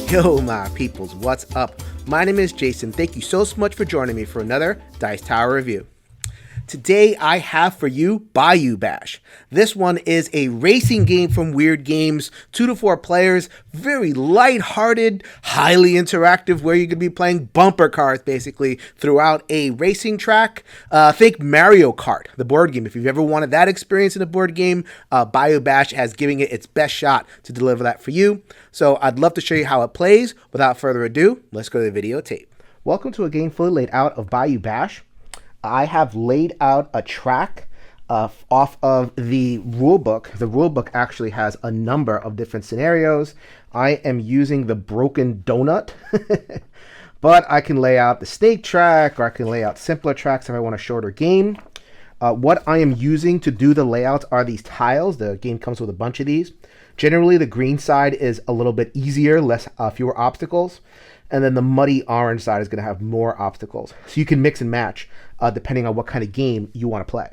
Yo, my peoples, what's up? My name is Jason. Thank you so much for joining me for another Dice Tower review. Today I have for you Bayou Bash. This one is a racing game from Weird Games, 2 to 4 players, very lighthearted, highly interactive, where you could be playing bumper cars basically throughout a racing track. Think Mario Kart, the board game. If you've ever wanted that experience in a board game, Bayou Bash has given it its best shot to deliver that for you. So I'd love to show you how it plays. Without further ado, let's go to the videotape. Welcome to a game fully laid out of Bayou Bash. I have laid out a track off of the rulebook. The rulebook actually has a number of different scenarios. I am using the broken donut, but I can lay out the snake track, or I can lay out simpler tracks if I want a shorter game. What I am using to do the layouts are these tiles. The game comes with a bunch of these. Generally, the green side is a little bit easier, fewer obstacles. And then the muddy orange side is going to have more obstacles. So you can mix and match depending on what kind of game you want to play.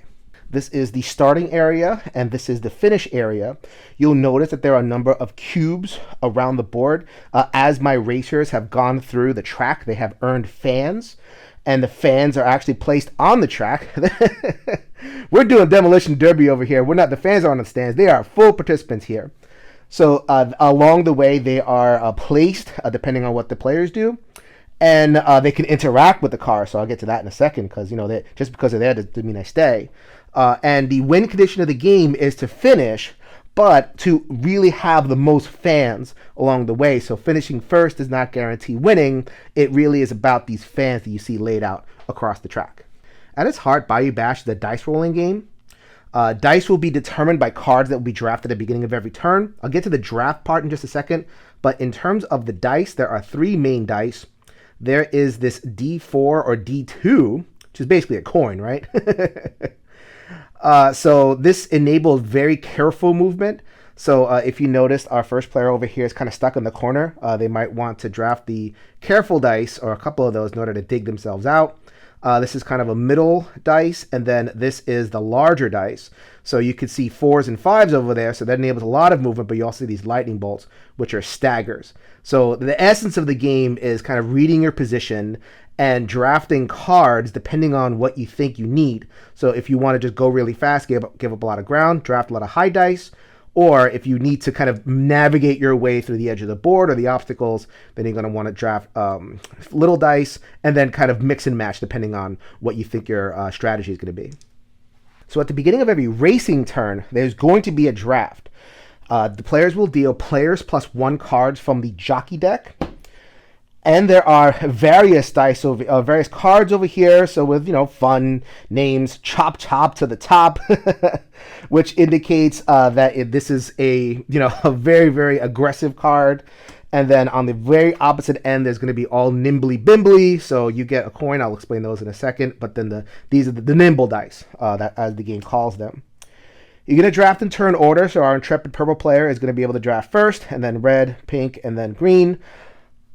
This is the starting area, and this is the finish area. You'll notice that there are a number of cubes around the board. As my racers have gone through the track, they have earned fans, and the fans are actually placed on the track. We're doing demolition derby over here. The fans are on the stands. They are full participants here. So along the way, they are placed depending on what the players do, and they can interact with the car. So I'll get to that in a second, because just because they're there doesn't mean I stay. And the win condition of the game is to finish, but to really have the most fans along the way. So finishing first does not guarantee winning. It really is about these fans that you see laid out across the track. At its heart, Bayou Bash is a dice rolling game. Dice will be determined by cards that will be drafted at the beginning of every turn. I'll get to the draft part in just a second, but in terms of the dice, there are 3 main dice. There is this D4 or D2, which is basically a coin, right? So this enables very careful movement. So if you notice, our first player over here is kind of stuck in the corner. They might want to draft the careful dice, or a couple of those, in order to dig themselves out. This is kind of a middle dice, and then this is the larger dice. So you can see 4s and 5s over there, so that enables a lot of movement, but you also see these lightning bolts, which are staggers. So the essence of the game is kind of reading your position and drafting cards depending on what you think you need. So if you want to just go really fast, give up a lot of ground, draft a lot of high dice. Or if you need to kind of navigate your way through the edge of the board or the obstacles, then you're going to want to draft little dice and then kind of mix and match depending on what you think your strategy is going to be. So at the beginning of every racing turn, there's going to be a draft. The players will deal players plus 1 cards from the jockey deck. And there are various various cards over here. So with, fun names, Chop Chop to the top, which indicates that this is a very, very aggressive card. And then on the very opposite end, there's going to be all nimbly bimbly. So you get a coin. I'll explain those in a second. But then these are the nimble dice, that as the game calls them. You're going to draft in turn order. So our intrepid purple player is going to be able to draft first, and then red, pink, and then green.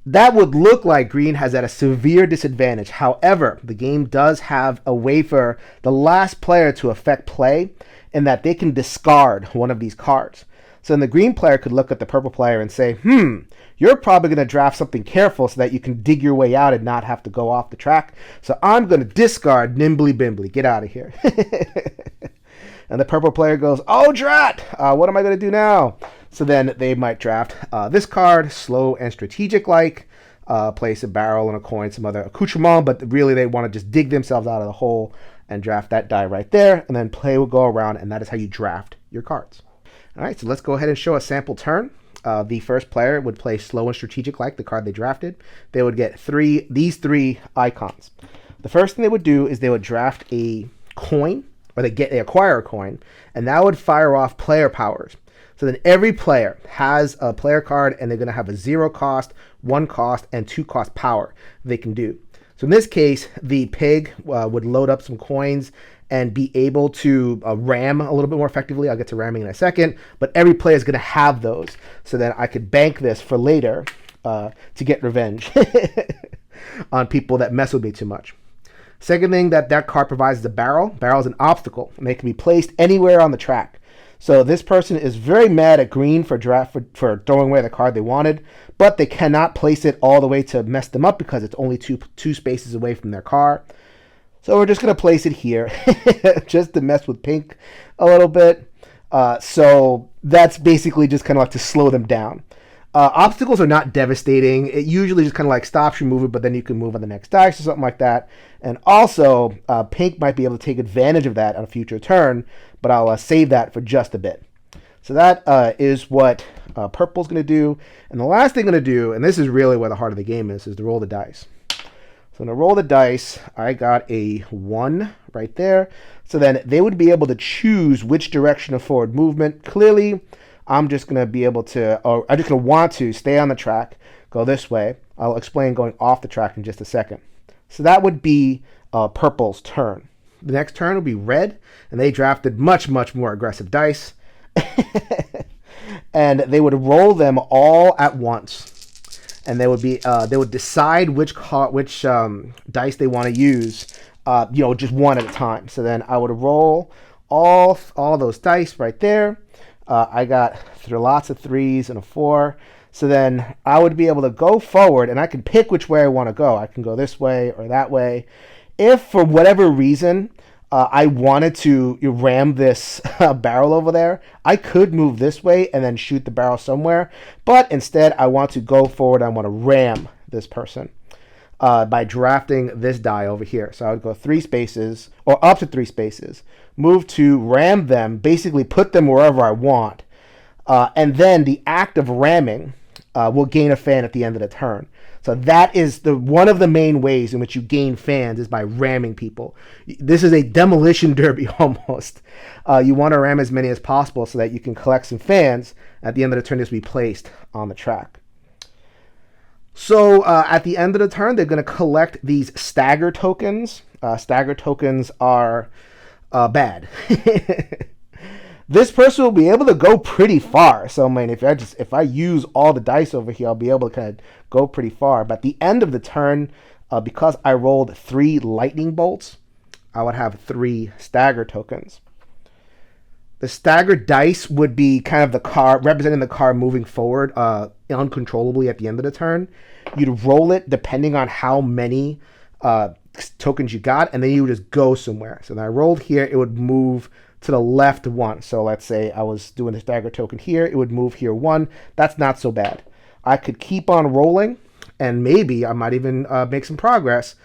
That would look like green has at a severe disadvantage. However, the game does have a way for the last player to affect play, in that they can discard one of these cards. So then the green player could look at the purple player and say, you're probably going to draft something careful so that you can dig your way out and not have to go off the track. So I'm going to discard Nimbly Bimbly. Get out of here. And the purple player goes, oh, drat! What am I going to do now? So then they might draft this card, slow and strategic-like, place a barrel and a coin, some other accoutrement, but really they want to just dig themselves out of the hole and draft that die right there, and then play will go around, and that is how you draft your cards. All right, so let's go ahead and show a sample turn. The first player would play slow and strategic-like, the card they drafted. They would get these 3 icons. The first thing they would do is they would draft a coin, or they acquire a coin, and that would fire off player powers. So then every player has a player card, and they're going to have a 0 cost, 1 cost, and 2 cost power they can do. So in this case, the pig would load up some coins and be able to ram a little bit more effectively. I'll get to ramming in a second, but every player is going to have those. So then I could bank this for later to get revenge on people that mess with me too much. Second thing that card provides is a barrel. Barrel is an obstacle, and they can be placed anywhere on the track. So this person is very mad at green for throwing away the card they wanted, but they cannot place it all the way to mess them up because it's only two spaces away from their car. So we're just going to place it here just to mess with pink a little bit. So that's basically just kind of like to slow them down. Obstacles are not devastating. It usually just kind of like stops your movement, but then you can move on the next dice or something like that. And also, pink might be able to take advantage of that on a future turn, but I'll save that for just a bit. So that is what purple's going to do. And the last thing I'm going to do, and this is really where the heart of the game is to roll the dice. So I'm going to roll the dice. I got a 1 right there. So then they would be able to choose which direction of forward movement. Clearly, I'm just going to be able to, or I'm just going to want to stay on the track, go this way. I'll explain going off the track in just a second. So that would be purple's turn. The next turn will be red, and they drafted much, much more aggressive dice. And they would roll them all at once. And they would decide which dice they want to use, just one at a time. So then I would roll all those dice right there. I got lots of 3s and a 4. So then I would be able to go forward, and I can pick which way I want to go. I can go this way or that way. If for whatever reason I wanted to ram this barrel over there, I could move this way and then shoot the barrel somewhere. But instead, I want to go forward. I want to ram this person by drafting this die over here. So I would go 3 spaces, or up to 3 spaces, move to ram them, basically put them wherever I want. And then the act of ramming will gain a fan at the end of the turn. So that is one of the main ways in which you gain fans is by ramming people. This is a demolition derby almost. You want to ram as many as possible so that you can collect some fans. At the end of the turn, this will be placed on the track. So at the end of the turn, they're going to collect these stagger tokens. Stagger tokens are bad. This person will be able to go pretty far. So I mean, if I use all the dice over here, I'll be able to kind of go pretty far. But at the end of the turn, because I rolled 3 lightning bolts, I would have 3 stagger tokens. The staggered dice would be kind of the car, representing the car moving forward uncontrollably at the end of the turn. You'd roll it depending on how many tokens you got, and then you would just go somewhere. So when I rolled here, it would move to the left 1. So let's say I was doing the stagger token here, it would move here 1. That's not so bad. I could keep on rolling, and maybe I might even make some progress.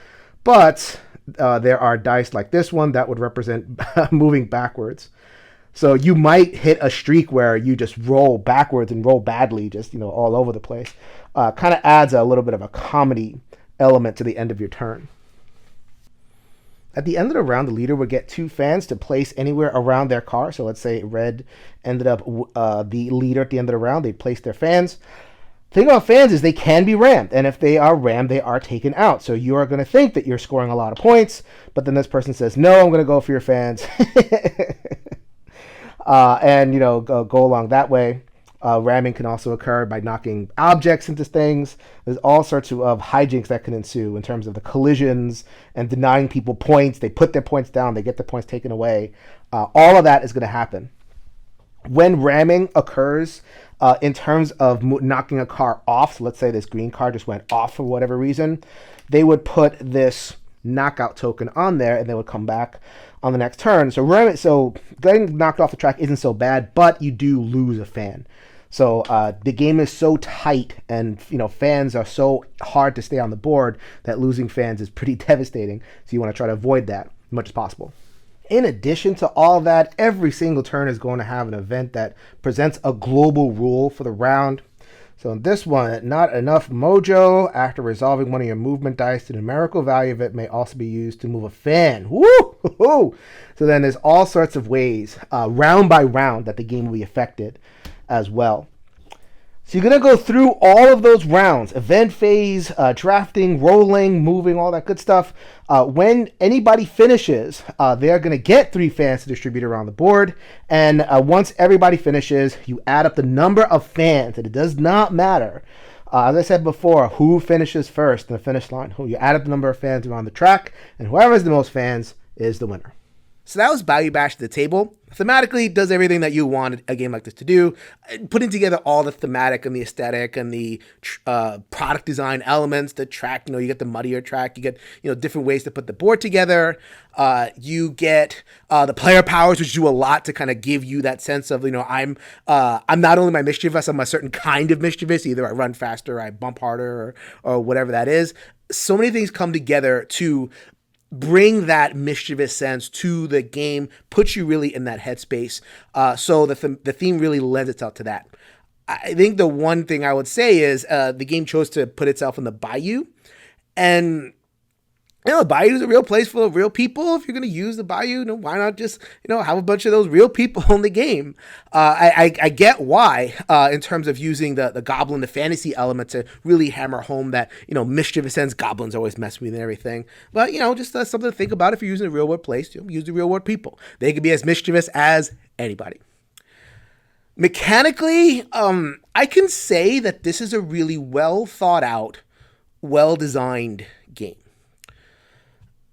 But there are dice like this one that would represent moving backwards. So you might hit a streak where you just roll backwards and roll badly, just all over the place. Kind of adds a little bit of a comedy element to the end of your turn. At the end of the round, the leader would get 2 fans to place anywhere around their car. So let's say red ended up the leader at the end of the round. They placed their fans. The thing about fans is they can be rammed. And if they are rammed, they are taken out. So you are going to think that you're scoring a lot of points. But then this person says, no, I'm going to go for your fans. And, go along that way. Ramming can also occur by knocking objects into things. There's all sorts of hijinks that can ensue in terms of the collisions and denying people points. They put their points down. They get their points taken away. All of that is going to happen. When ramming occurs in terms of knocking a car off, so let's say this green car just went off for whatever reason, they would put this knockout token on there and they would come back on the next turn. So getting knocked off the track isn't so bad, but you do lose a fan. So the game is so tight, and fans are so hard to stay on the board that losing fans is pretty devastating. So you want to try to avoid that as much as possible. In addition to all that, every single turn is going to have an event that presents a global rule for the round. So in this one, not enough mojo. After resolving one of your movement dice, the numerical value of it may also be used to move a fan. Woo! So then there's all sorts of ways, round by round, that the game will be affected as well. So you're going to go through all of those rounds, event phase, drafting, rolling, moving, all that good stuff. When anybody finishes, they're going to get 3 fans to distribute around the board. And once everybody finishes, you add up the number of fans, and it does not matter. As I said before, who finishes first in the finish line. You add up the number of fans around the track, and whoever has the most fans is the winner. So that was Bayou Bash at the table. Thematically, it does everything that you want a game like this to do, putting together all the thematic and the aesthetic and the product design elements. The track, you get the muddier track. You get different ways to put the board together. You get the player powers, which do a lot to kind of give you that sense of I'm not only my mischievous, I'm a certain kind of mischievous. Either I run faster, I bump harder, or whatever that is. So many things come together to bring that mischievous sense to the game, puts you really in that headspace. So the theme really lends itself to that. I think the one thing I would say is the game chose to put itself in the Bayou. And the Bayou is a real place full of real people. If you're going to use the Bayou, why not just, have a bunch of those real people in the game? I get why, in terms of using the goblin, the fantasy element to really hammer home that, mischievous ends. Goblins always mess with me and everything. But, just something to think about if you're using a real world place. Use the real world people. They can be as mischievous as anybody. Mechanically, I can say that this is a really well thought out, well designed game.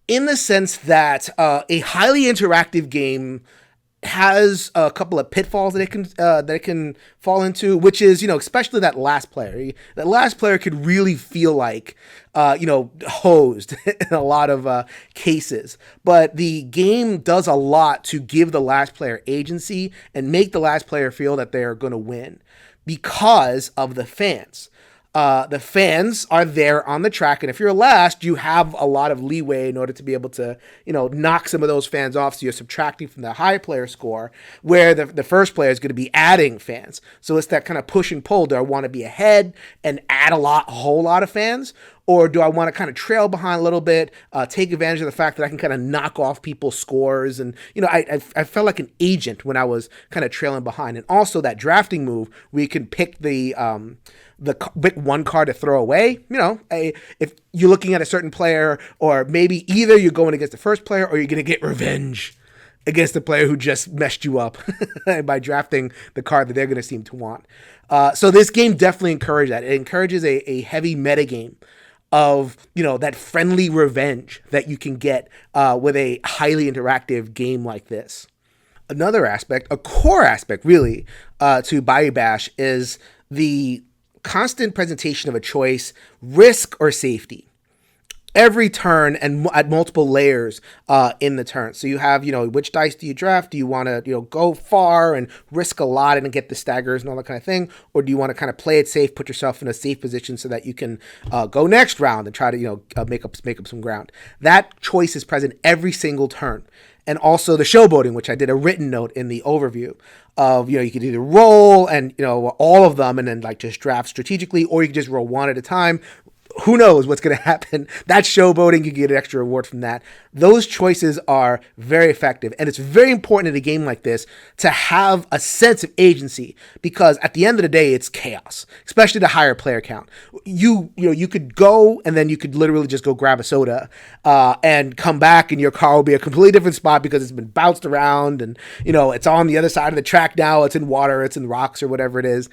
In the sense that a highly interactive game has a couple of pitfalls that it can fall into, which is especially that last player. That last player could really feel like hosed in a lot of cases. But the game does a lot to give the last player agency and make the last player feel that they are going to win because of the fans. The fans are there on the track, and if you're last, you have a lot of leeway in order to be able to, knock some of those fans off. So you're subtracting from the high player score, where the first player is going to be adding fans. So it's that kind of push and pull. Do I want to be ahead and add a whole lot of fans? Or do I want to kind of trail behind a little bit, take advantage of the fact that I can kind of knock off people's scores? And, I felt like an agent when I was kind of trailing behind. And also that drafting move where you can pick pick one card to throw away. If you're looking at a certain player, or maybe either you're going against the first player or you're going to get revenge against the player who just messed you up by drafting the card that they're going to seem to want. So this game definitely encourages that. It encourages a heavy metagame of, that friendly revenge that you can get with a highly interactive game like this. Another aspect, a core aspect really, to Bayou Bash is the constant presentation of a choice, risk or safety. Every turn and at multiple layers in the turn. So you have, which dice do you draft? Do you want to, go far and risk a lot and get the staggers and all that kind of thing? Or do you want to kind of play it safe, put yourself in a safe position so that you can go next round and try to, make up some ground? That choice is present every single turn. And also the showboating, which I did a written note in the overview of, you could either roll and, all of them and then just draft strategically, or you could just roll one at a time. Who knows what's going to happen? That's showboating. You get an extra reward from that. Those choices are very effective. And it's very important in a game like this to have a sense of agency, because at the end of the day, it's chaos, especially the higher player count. You could go and then you could literally just go grab a soda and come back, and your car will be a completely different spot because it's been bounced around and, it's on the other side of the track now. It's in water, it's in rocks or whatever it is.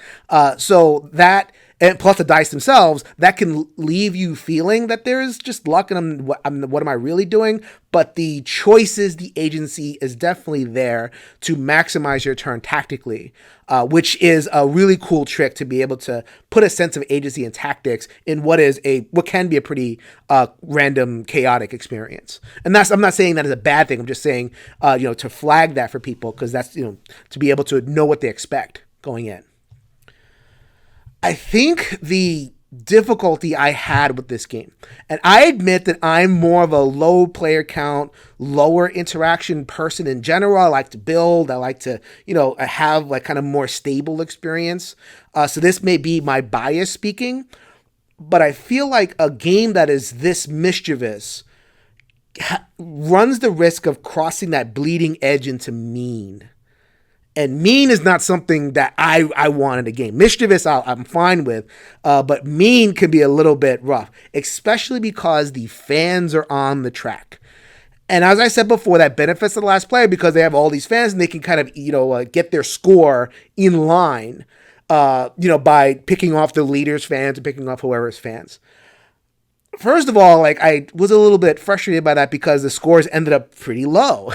So that... And plus the dice themselves, that can leave you feeling that there's just luck and what am I really doing? But the choices, the agency is definitely there to maximize your turn tactically, which is a really cool trick to be able to put a sense of agency and tactics in what can be a pretty random, chaotic experience. And I'm not saying that is a bad thing. I'm just saying, to flag that for people, because that's, to be able to know what they expect going in. I think the difficulty I had with this game, and I admit that I'm more of a low player count, lower interaction person in general. I like to build. I like to, have kind of more stable experience. So this may be my bias speaking, but I feel like a game that is this mischievous runs the risk of crossing that bleeding edge into mean. And mean is not something that I want in a game. Mischievous, I'm fine with, but mean can be a little bit rough, especially because the fans are on the track. And as I said before, that benefits the last player because they have all these fans and they can kind of, get their score in line, by picking off the leader's fans and picking off whoever's fans. first of all, like I was a little bit frustrated by that because the scores ended up pretty low.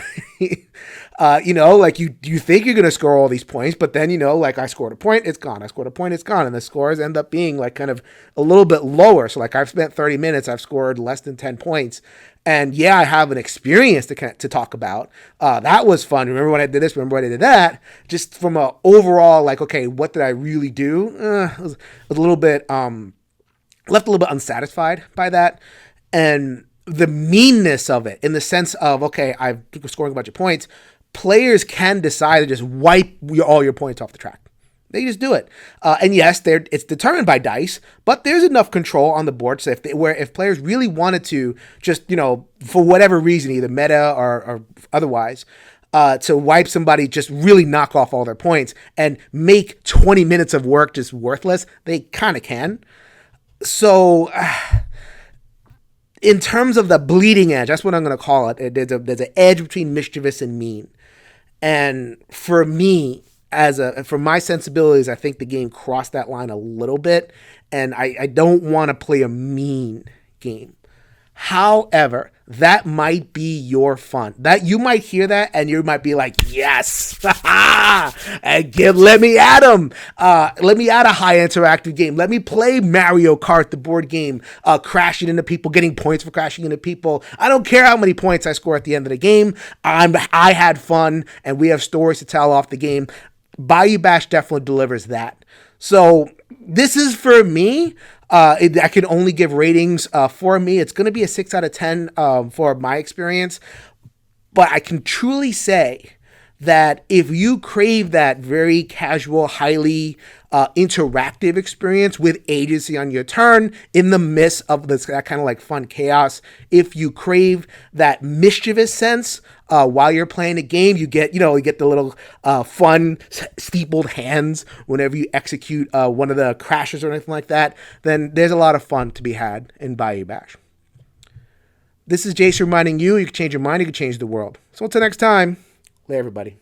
Like you think you're going to score all these points, but then, like I scored a point, it's gone. I scored a point, it's gone. And the scores end up being like kind of a little bit lower. So like I've spent 30 minutes, I've scored less than 10 points. And yeah, I have an experience to talk about. That was fun. Remember when I did this? Remember when I did that? Just from a overall, like, okay, what did I really do? It was a little bit, left a little bit unsatisfied by that. And the meanness of it in the sense of, okay, I'm scoring a bunch of points. Players can decide to just wipe all your points off the track. They just do it. And yes, it's determined by dice, but there's enough control on the board. So if players really wanted to just, for whatever reason, either meta or otherwise, to wipe somebody, just really knock off all their points and make 20 minutes of work just worthless, they kind of can. So in terms of the bleeding edge, that's what I'm going to call it. There's an edge between mischievous and mean. And for me, for my sensibilities, I think the game crossed that line a little bit. And I don't want to play a mean game. However, that might be your fun. That you might hear that and you might be like, yes, let me add them. Let me add a high interactive game. Let me play Mario Kart, the board game, crashing into people, getting points for crashing into people. I don't care how many points I score at the end of the game. I had fun and we have stories to tell off the game. Bayou Bash definitely delivers that. So this is for me. I can only give ratings for me. It's going to be a 6 out of 10 for my experience. But I can truly say that if you crave that very casual, highly interactive experience with agency on your turn in the midst of that kind of like fun chaos, if you crave that mischievous sense while you're playing a game, you get the little fun steepled hands whenever you execute one of the crashes or anything like that, then there's a lot of fun to be had in Bayou Bash. This is Jason reminding you can change your mind, you can change the world. So until next time, later everybody.